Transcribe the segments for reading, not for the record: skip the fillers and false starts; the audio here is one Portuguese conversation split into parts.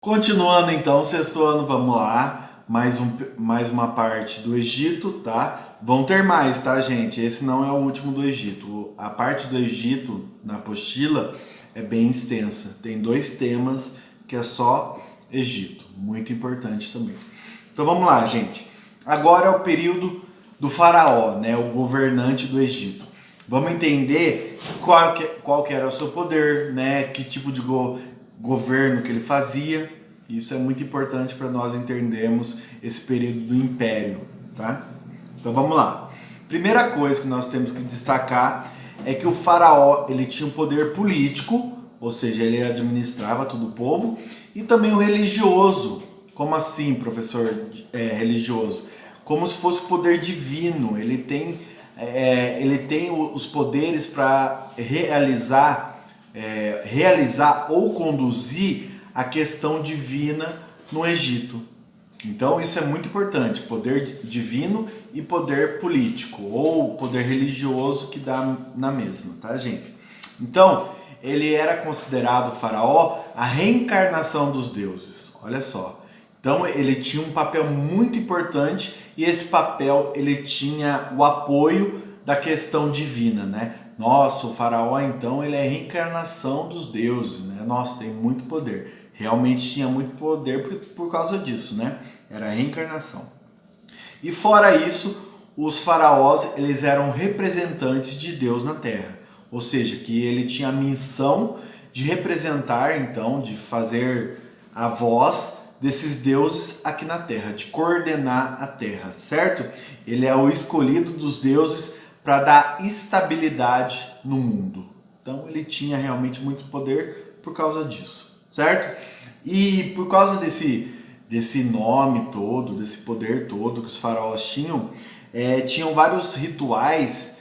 Continuando então, sexto ano, vamos lá. Mais uma parte do Egito, tá? Vão ter mais, tá, gente? Esse não é o último do Egito. A parte do Egito, na apostila, é bem extensa. Tem 2 temas que é só Egito. Muito importante também. Então vamos lá, gente. Agora é o período do faraó, né? O governante do Egito. Vamos entender qual que era o seu poder, né? Que tipo de governo que ele fazia. Isso é muito importante para nós entendermos esse período do império, tá? Então vamos lá. Primeira coisa que nós temos que destacar é que o faraó ele tinha um poder político, ou seja, ele administrava todo o povo, e também o religioso. Como assim, professor religioso? Como se fosse o poder divino. Ele tem os poderes para realizar ou conduzir a questão divina no Egito. Então isso é muito importante, poder divino e poder político, ou poder religioso que dá na mesma, tá, gente? Então, ele era considerado o faraó a reencarnação dos deuses, olha só. Então ele tinha um papel muito importante e esse papel ele tinha o apoio da questão divina, né? Nossa, o faraó então ele é a reencarnação dos deuses, né? Nossa, tem muito poder. Realmente tinha muito poder por causa disso, né? Era a reencarnação. E fora isso, os faraós eles eram representantes de Deus na Terra. Ou seja, que ele tinha a missão de representar, então, de fazer a voz desses deuses aqui na Terra, de coordenar a Terra, certo? Ele é o escolhido dos deuses para dar estabilidade no mundo. Então ele tinha realmente muito poder por causa disso, certo? E por causa desse nome todo, desse poder todo que os faraós tinham vários rituais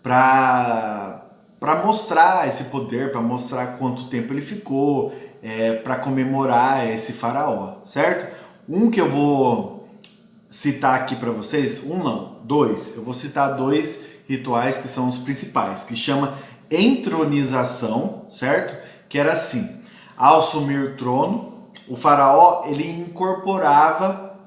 para mostrar esse poder, para mostrar quanto tempo ele ficou, para comemorar esse faraó, certo? Um que eu vou citar aqui para vocês, um não, dois. Eu vou citar 2 rituais que são os principais, que chama entronização, certo? Que era assim: ao assumir o trono, o faraó ele incorporava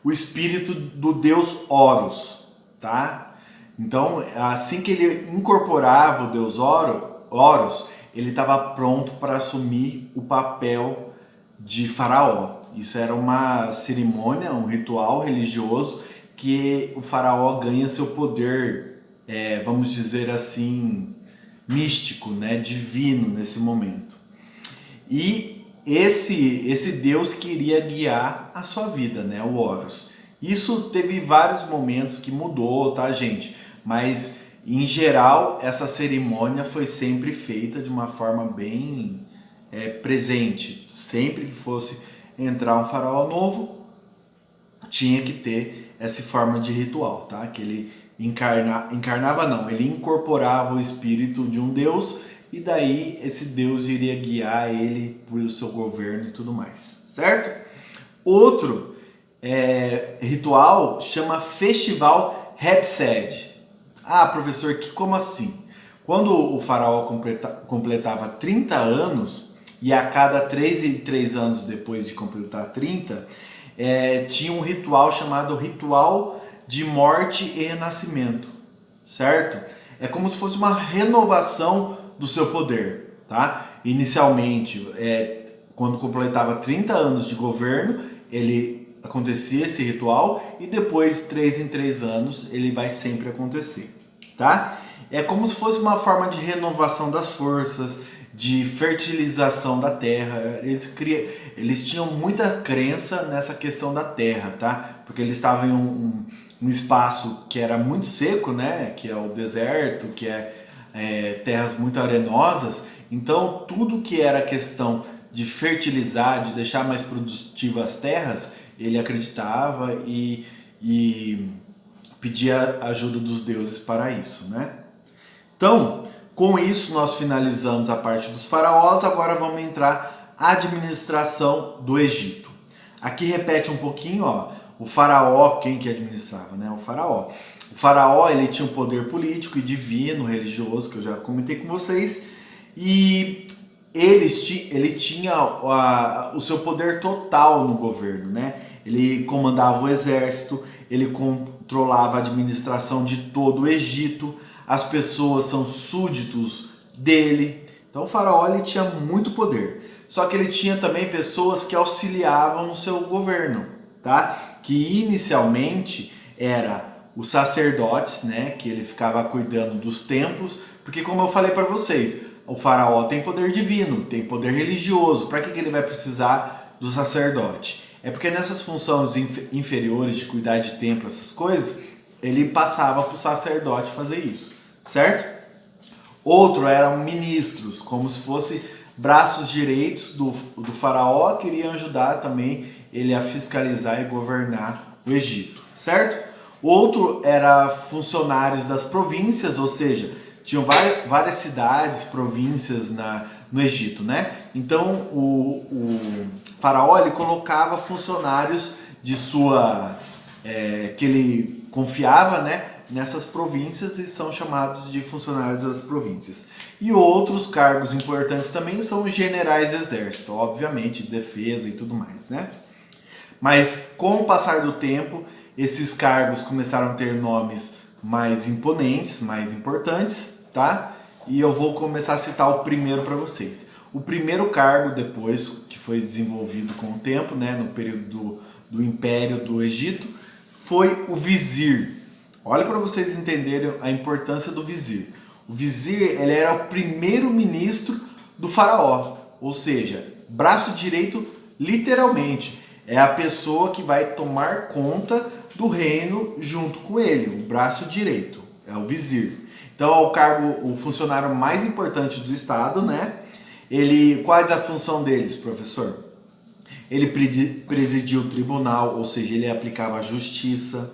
o espírito do deus Horus, tá? Então, assim que ele incorporava o deus Horus, ele estava pronto para assumir o papel de faraó. Isso era uma cerimônia, um ritual religioso que o faraó ganha seu poder, vamos dizer assim, místico, né, divino nesse momento. E esse Deus queria guiar a sua vida, né, o Horus. Isso teve vários momentos que mudou, tá, gente? Mas em geral essa cerimônia foi sempre feita de uma forma bem presente. Sempre que fosse entrar um faraó novo, tinha que ter essa forma de ritual, tá? Que ele encarnava não, ele incorporava o espírito de um deus e daí esse deus iria guiar ele pelo seu governo e tudo mais, certo? Outro ritual chama Festival Hepsed. Ah, professor, como assim? Quando o faraó completava 30 anos, e a cada 3 e 3 anos depois de completar 30, tinha um ritual chamado Ritual de Morte e Renascimento, certo? É como se fosse uma renovação do seu poder, tá? Inicialmente, quando completava 30 anos de governo, ele acontecia esse ritual e depois, 3 em 3 anos, ele vai sempre acontecer, tá? É como se fosse uma forma de renovação das forças, de fertilização da terra. Eles tinham muita crença nessa questão da terra, tá? Porque eles estavam em um espaço que era muito seco, né? Que é o deserto, que terras muito arenosas. Então tudo que era questão de fertilizar, de deixar mais produtivas as terras, ele acreditava e pedia ajuda dos deuses para isso, né? Então, com isso nós finalizamos a parte dos faraós, agora vamos entrar a administração do Egito. Aqui repete um pouquinho, ó, o faraó, quem que administrava, né? O faraó. O faraó, ele tinha um poder político e divino, religioso, que eu já comentei com vocês, e ele tinha o seu poder total no governo, né? Ele comandava o exército, ele controlava a administração de todo o Egito, as pessoas são súditos dele. Então o faraó ele tinha muito poder. Só que ele tinha também pessoas que auxiliavam no seu governo, tá? Que inicialmente era os sacerdotes, né? Que ele ficava cuidando dos templos, porque como eu falei para vocês, o faraó tem poder divino, tem poder religioso. Para que ele vai precisar do sacerdote? É porque nessas funções inferiores de cuidar de templo, essas coisas, ele passava para o sacerdote fazer isso, certo? Outro eram ministros, como se fosse braços direitos do faraó, que iriam ajudar também ele a fiscalizar e governar o Egito, certo? Outro era funcionários das províncias, ou seja, tinham várias cidades, províncias no Egito, né? Então o faraó ele colocava funcionários de que ele confiava, né? Nessas províncias e são chamados de funcionários das províncias. E outros cargos importantes também são os generais do exército, obviamente, de defesa e tudo mais, né? Mas com o passar do tempo, esses cargos começaram a ter nomes mais imponentes, mais importantes, tá? E eu vou começar a citar o primeiro para vocês. O primeiro cargo depois, que foi desenvolvido com o tempo, né, no período do Império do Egito, foi o vizir. Olha para vocês entenderem a importância do vizir. O vizir ele era o primeiro ministro do faraó, ou seja, braço direito literalmente. É a pessoa que vai tomar conta do reino junto com ele, o braço direito, é o vizir. Então é o cargo, o funcionário mais importante do Estado, né? Quais a função deles, professor? Ele presidia o tribunal, ou seja, ele aplicava a justiça.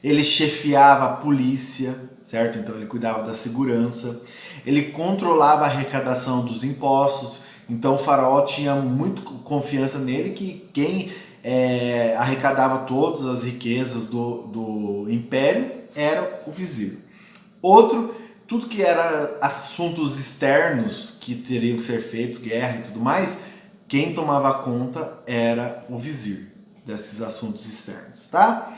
Ele chefiava a polícia, certo? Então ele cuidava da segurança. Ele controlava a arrecadação dos impostos. Então o faraó tinha muito confiança nele que quem arrecadava todas as riquezas do império era o vizir. Outro, tudo que era assuntos externos que teriam que ser feitos, guerra e tudo mais, quem tomava conta era o vizir desses assuntos externos, tá?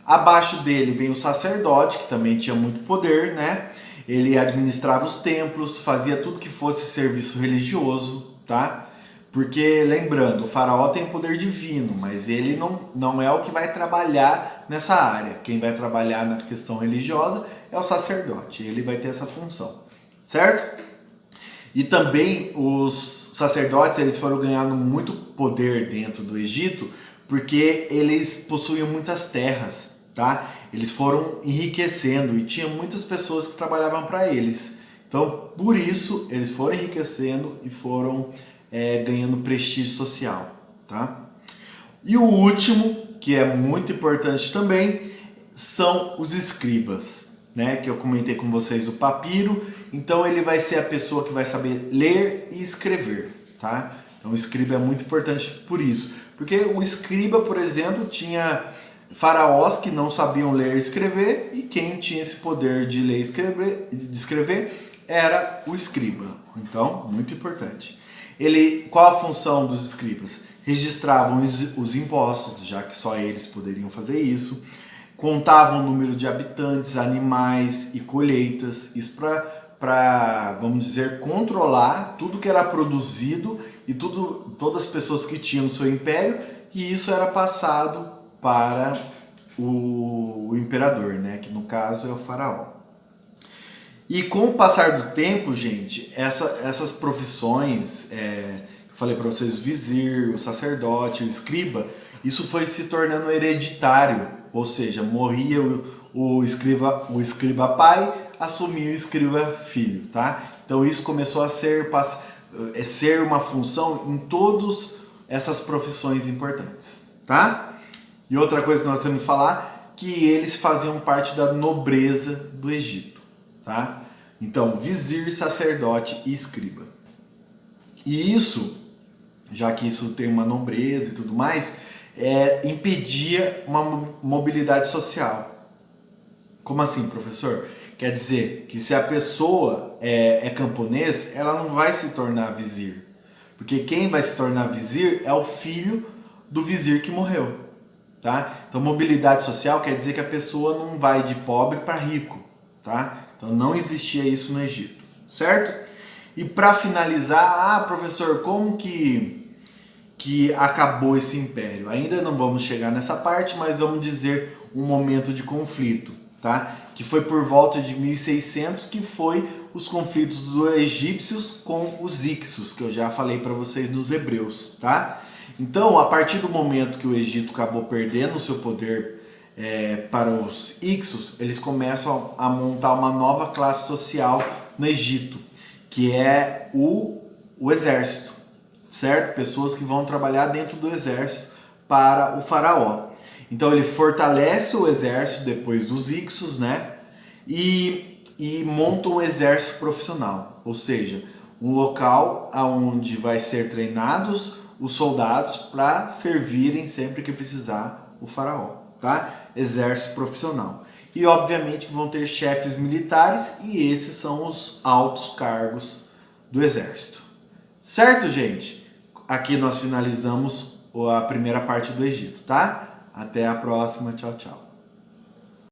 Abaixo dele vem o sacerdote, que também tinha muito poder, né? Ele administrava os templos, fazia tudo que fosse serviço religioso, tá? Porque, lembrando, o faraó tem poder divino, mas ele não é o que vai trabalhar nessa área. Quem vai trabalhar na questão religiosa é o sacerdote, ele vai ter essa função, certo? E também os sacerdotes eles foram ganhando muito poder dentro do Egito, porque eles possuíam muitas terras, tá? Eles foram enriquecendo e tinha muitas pessoas que trabalhavam para eles. Então, por isso, eles foram enriquecendo e foram ganhando prestígio social, tá? E o último, que é muito importante também, são os escribas, né? Que eu comentei com vocês, o papiro. Então, ele vai ser a pessoa que vai saber ler e escrever, tá? Então, o escriba é muito importante por isso. Porque o escriba, por exemplo, tinha faraós que não sabiam ler e escrever, e quem tinha esse poder de ler e de escrever era o escriba. Então, muito importante. Qual a função dos escribas? Registravam os impostos, já que só eles poderiam fazer isso. Contavam o número de habitantes, animais e colheitas. Isso para, vamos dizer, controlar tudo que era produzido e todas as pessoas que tinham no seu império, e isso era passado para o imperador, né? Que no caso é o faraó. E com o passar do tempo, gente, essas profissões, eu falei para vocês, o vizir, o sacerdote, o escriba, isso foi se tornando hereditário, ou seja, morria o escriba pai, assumia o escriba filho, tá? Então isso começou a ser uma função em todas essas profissões importantes, tá? E outra coisa que nós temos que falar, que eles faziam parte da nobreza do Egito, tá? Então, vizir, sacerdote e escriba. E isso, já que isso tem uma nobreza e tudo mais, impedia uma mobilidade social. Como assim, professor? Quer dizer que se a pessoa é camponês, ela não vai se tornar vizir. Porque quem vai se tornar vizir é o filho do vizir que morreu, tá? Então mobilidade social quer dizer que a pessoa não vai de pobre para rico, tá? Então não existia isso no Egito, certo? E para finalizar, professor, como que acabou esse império? Ainda não vamos chegar nessa parte, mas vamos dizer um momento de conflito, tá? Que foi por volta de 1600, que foi os conflitos dos egípcios com os Hicsos, que eu já falei para vocês nos Hebreus, tá? Então, a partir do momento que o Egito acabou perdendo o seu poder para os Hicsos, eles começam a montar uma nova classe social no Egito, que é o exército, certo? Pessoas que vão trabalhar dentro do exército para o faraó. Então ele fortalece o exército depois dos Hicsos, né? E monta um exército profissional, ou seja, um local onde vai ser treinados os soldados para servirem sempre que precisar o faraó, tá? Exército profissional. E obviamente vão ter chefes militares, e esses são os altos cargos do exército. Certo, gente? Aqui nós finalizamos a primeira parte do Egito, tá? Até a próxima. Tchau, tchau.